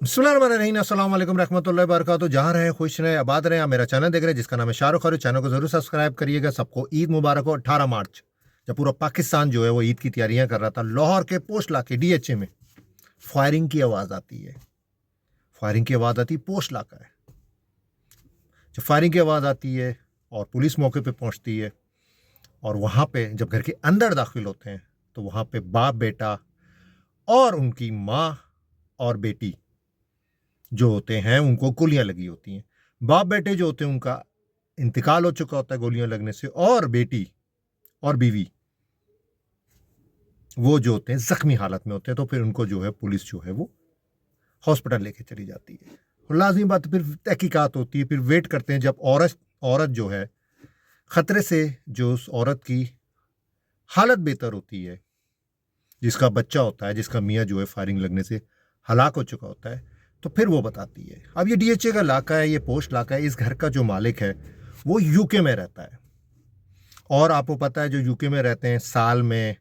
बिस्मिल्लाहिर्रहमानिर्रहीम, अस्सलाम वालेकुम रहमतुल्लाहि व बरकातुहू। जहाँ रहे खुश रहे आबाद रहे। आप मेरा चैनल देख रहे हैं जिसका नाम है शाहरुख खान। चैनल को जरूर सब्सक्राइब करिएगा। सबको ईद मुबारक हो। 18 मार्च जब पूरा पाकिस्तान जो है वो ईद की तैयारियां कर रहा था, लाहौर के पोस्ट लाके डीएचए में फायरिंग की आवाज़ आती है। फायरिंग की आवाज़ आती है, पोस्ट लाका है। जब फायरिंग की आवाज़ आती है और पुलिस मौके पर पहुंचती है और वहाँ पे जब घर के अंदर दाखिल होते हैं तो वहाँ पे बाप बेटा और उनकी माँ और बेटी जो होते हैं उनको गोलियां लगी होती हैं। बाप बेटे जो होते हैं उनका इंतकाल हो चुका होता है गोलियां लगने से, और बेटी और बीवी वो जो होते हैं जख्मी हालत में होते हैं। तो फिर उनको जो है पुलिस जो है वो हॉस्पिटल लेके चली जाती है। और लाजमी बात, फिर तहकीकात होती है, फिर वेट करते हैं जब औरत जो है खतरे से, जो उस औरत की हालत बेहतर होती है, जिसका बच्चा होता है, जिसका मियाँ जो है फायरिंग लगने से हलाक हो चुका होता है, तो फिर वो बताती है। अब ये डीएचए का इलाका है, ये पोस्ट इलाका है। इस घर का जो मालिक है वो यूके में रहता है। और आपको पता है जो यूके में रहते हैं साल में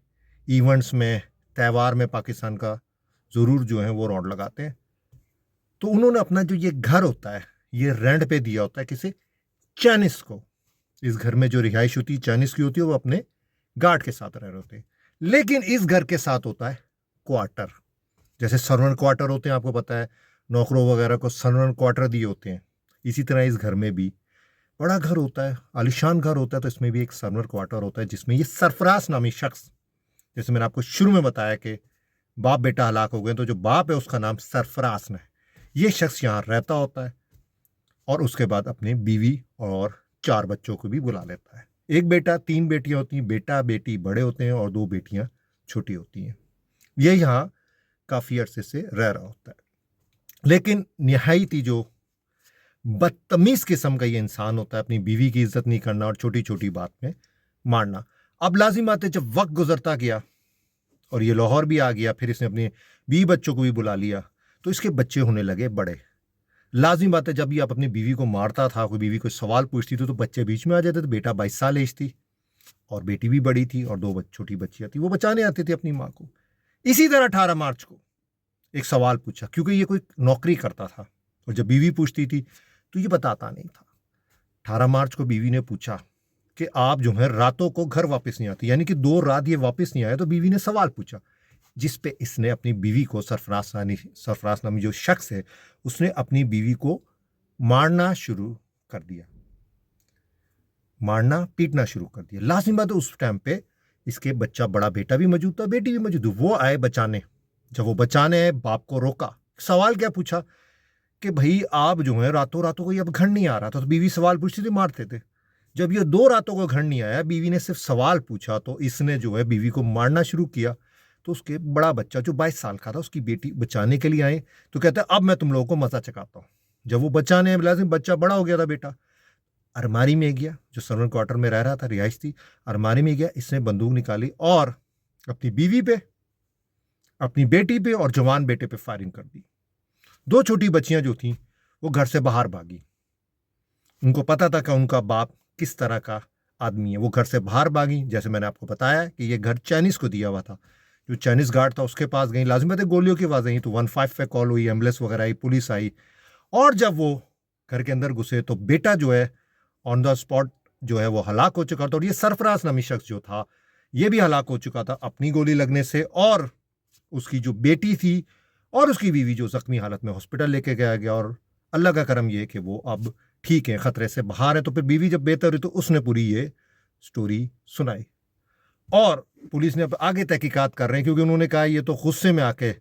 इवेंट्स में त्यौहार में पाकिस्तान का ज़रूर जो है वो रौंड लगाते हैं। तो उन्होंने अपना जो ये घर होता है ये रेंट पे दिया होता है किसी चाइनीज़ को। इस घर में जो रिहाइश होती है चाइनीज़ की होती है, वो अपने गार्ड के साथ रह रहे होते हैं। लेकिन इस घर के साथ होता है क्वार्टर, जैसे सर्वेंट क्वार्टर होते हैं, आपको पता है नौकरों वगैरह को सर्वेंट क्वार्टर दिए होते हैं। इसी तरह इस घर में भी बड़ा घर होता है, आलिशान घर होता है, तो इसमें भी एक सर्वेंट क्वार्टर होता है जिसमें ये सरफराज नामी शख्स, जैसे मैंने आपको शुरू में बताया कि बाप बेटा हलाक हो गए, तो जो बाप है उसका नाम सरफराज है। ये शख्स यहाँ रहता होता है और उसके बाद अपनी बीवी और 4 बच्चों को भी बुला लेता है। एक बेटा, 3 बेटियां होती हैं। बेटा बेटी बड़े होते हैं और 2 बेटियां छोटी होती हैं। ये यहाँ काफ़ी अरसे से रह रहा होता है। लेकिन निहायती जो बदतमीज किस्म का ये इंसान होता है, अपनी बीवी की इज्जत नहीं करना और छोटी छोटी बात में मारना। अब लाजिम बात है, जब वक्त गुजरता गया और ये लाहौर भी आ गया, फिर इसने अपने 20 बच्चों को भी बुला लिया, तो इसके बच्चे होने लगे बड़े। लाजिम बात है, जब ये आप अपनी बीवी को मारता था, कोई बीवी कोई सवाल पूछती थी तो बच्चे बीच में आ जाते थे। बेटा 22 साल एज थी और बेटी भी बड़ी थी और 2 छोटी बच्चियां थी, वो बचाने आती थी अपनी माँ को। इसी तरह 18 मार्च को एक सवाल पूछा, क्योंकि ये कोई नौकरी करता था और जब बीवी पूछती थी तो ये बताता नहीं था। 18 मार्च को बीवी ने पूछा कि आप जो है रातों को घर वापस नहीं आती, यानी कि 2 रात ये वापस नहीं आया। तो बीवी ने सवाल पूछा जिस पे इसने अपनी बीवी को, सरफराज नामी जो शख्स है, उसने अपनी बीवी को मारना शुरू कर दिया, मारना पीटना शुरू कर दिया। लाजिम बात है, उस टाइम पे इसके बच्चा, बड़ा बेटा भी मौजूद था, बेटी भी मौजूद थी। वो आए बचाने। जब वो बचाने आए, बाप को रोका। सवाल क्या पूछा कि भाई आप जो है रातों रातों को, ये अब घर नहीं आ रहा था, तो बीवी सवाल पूछती थी, मारते थे। जब ये 2 रातों को घर नहीं आया, बीवी ने सिर्फ सवाल पूछा, तो इसने जो है बीवी को मारना शुरू किया। तो उसके बड़ा बच्चा जो 22 साल का था, उसकी बेटी बचाने के लिए आए, तो कहता है अब मैं तुम लोगों को मजा चखाता हूँ। जब वो बचाने, लाजिम बच्चा बड़ा हो गया था, बेटा अलमारी में गया, जो सर्वेंट क्वार्टर में रह रहा था, रिहाइश थी, अलमारी में गया, इसने बंदूक निकाली और अपनी बीवी पे, अपनी बेटी पे और जवान बेटे पे फायरिंग कर दी। 2 छोटी बच्चियां जो थीं वो घर से बाहर भागी। उनको पता था कि उनका बाप किस तरह का आदमी है। वो घर से बाहर भागी। जैसे मैंने आपको बताया कि ये घर चाइनीज़ को दिया हुआ था, जो चाइनीज़ गार्ड था उसके पास गई। लाजिम है गोलियों की आवाज़ आई तो 15 पे कॉल हुई, एम्बुलेंस वगैरह आई, पुलिस आई। और जब वो घर के अंदर घुसे तो बेटा जो है ऑन द स्पॉट जो है वो हलाक हो चुका था। और ये सरफराज नामी शख्स जो था ये भी हलाक हो चुका था अपनी गोली लगने से। और उसकी जो बेटी थी और उसकी बीवी जो जख्मी हालत में हॉस्पिटल लेके गया गया। और अल्लाह का करम ये कि वो अब ठीक है, खतरे से बाहर है। तो फिर बीवी जब बेहतर हुई तो उसने पूरी ये स्टोरी सुनाई और पुलिस ने अब आगे तहकीकात कर रहे हैं, क्योंकि उन्होंने कहा ये तो गुस्से में आके,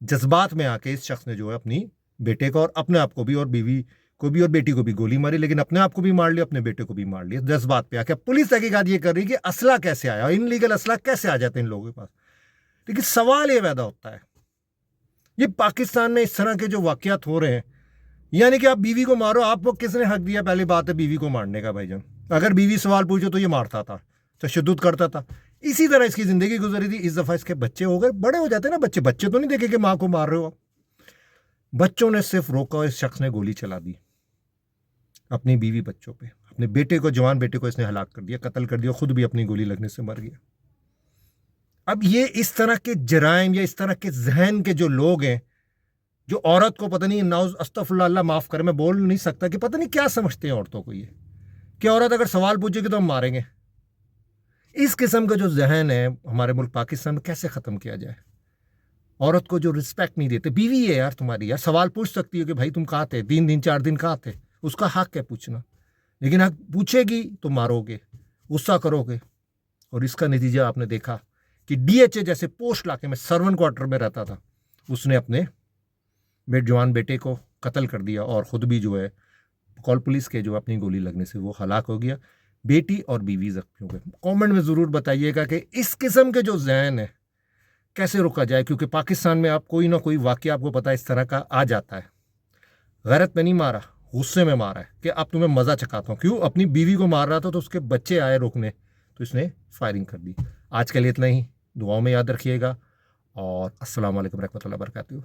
जज्बात में आके इस शख्स ने जो है अपनी बेटे को और अपने आप को भी और बीवी को भी और बेटी को भी गोली मारी, लेकिन अपने आप को भी मार लिया, अपने बेटे को भी मार लिया जज्बात पे आके। पुलिस तहकीकात ये कर रही है कि असला कैसे आया, इनलीगल असला कैसे आ जाते हैं इन लोगों के पास। लेकिन सवाल ये पैदा होता है, ये पाकिस्तान में इस तरह के जो वाकयात हो रहे हैं, यानी कि आप बीवी को मारो, आपको किसने हक दिया? पहली बात है बीवी को मारने का भाईजान। अगर बीवी सवाल पूछो तो ये मारता था, तशद्दुद करता था। इसी तरह इसकी जिंदगी गुजरी थी। इस दफा इसके बच्चे हो गए, बड़े हो जाते हैं ना बच्चे। बच्चे तो नहीं देखे कि माँ को मार रहे हो। बच्चों ने सिर्फ रोका, इस शख्स ने गोली चला दी अपनी बीवी बच्चों पे। अपने बेटे को, जवान बेटे को इसने हलाक कर दिया, कत्ल कर दिया, खुद भी अपनी गोली लगने से मर गया। अब ये इस तरह के जराइम या इस तरह के जहन के जो लोग हैं जो औरत को पता नहीं, नाउज अस्तगफुरुल्लाह, अल्लाह माफ़ करे, मैं बोल नहीं सकता, कि पता नहीं क्या समझते हैं औरतों को, ये कि औरत अगर सवाल पूछेगी तो हम मारेंगे। इस किस्म का जो जहन है हमारे मुल्क पाकिस्तान में, कैसे ख़त्म किया जाए? औरत को जो रिस्पेक्ट नहीं देते, बीवी है यार तुम्हारी, यार सवाल पूछ सकती हो कि भाई तुम कहाँ थे, 3 दिन 4 दिन कहाँ थे, उसका हक है पूछना। लेकिन हक पूछेगी तो मारोगे, गुस्सा करोगे। और इसका नतीजा आपने देखा कि डीएचए जैसे पोस्ट इलाके में, सर्वन क्वार्टर में रहता था, उसने अपने जवान बेटे को कत्ल कर दिया और ख़ुद भी जो है कॉल पुलिस के जो अपनी गोली लगने से वो हलाक हो गया। बेटी और बीवी जख्मी हो गए। कमेंट में ज़रूर बताइएगा कि इस किस्म के जो जहन है कैसे रोका जाए, क्योंकि पाकिस्तान में आप कोई ना कोई वाक़या आपको पता है इस तरह का आ जाता है। गैरत में नहीं मारा, गुस्से में मारा है कि अब तुम्हें मज़ा चखाता हूँ। क्यों? अपनी बीवी को मार रहा था तो उसके बच्चे आए रोकने, तो इसने फायरिंग कर दी। आज के लिए इतना ही, दुआओं में याद रखिएगा और अस्सलाम वालेकुम रहमतुल्लाहि व बरकातहू।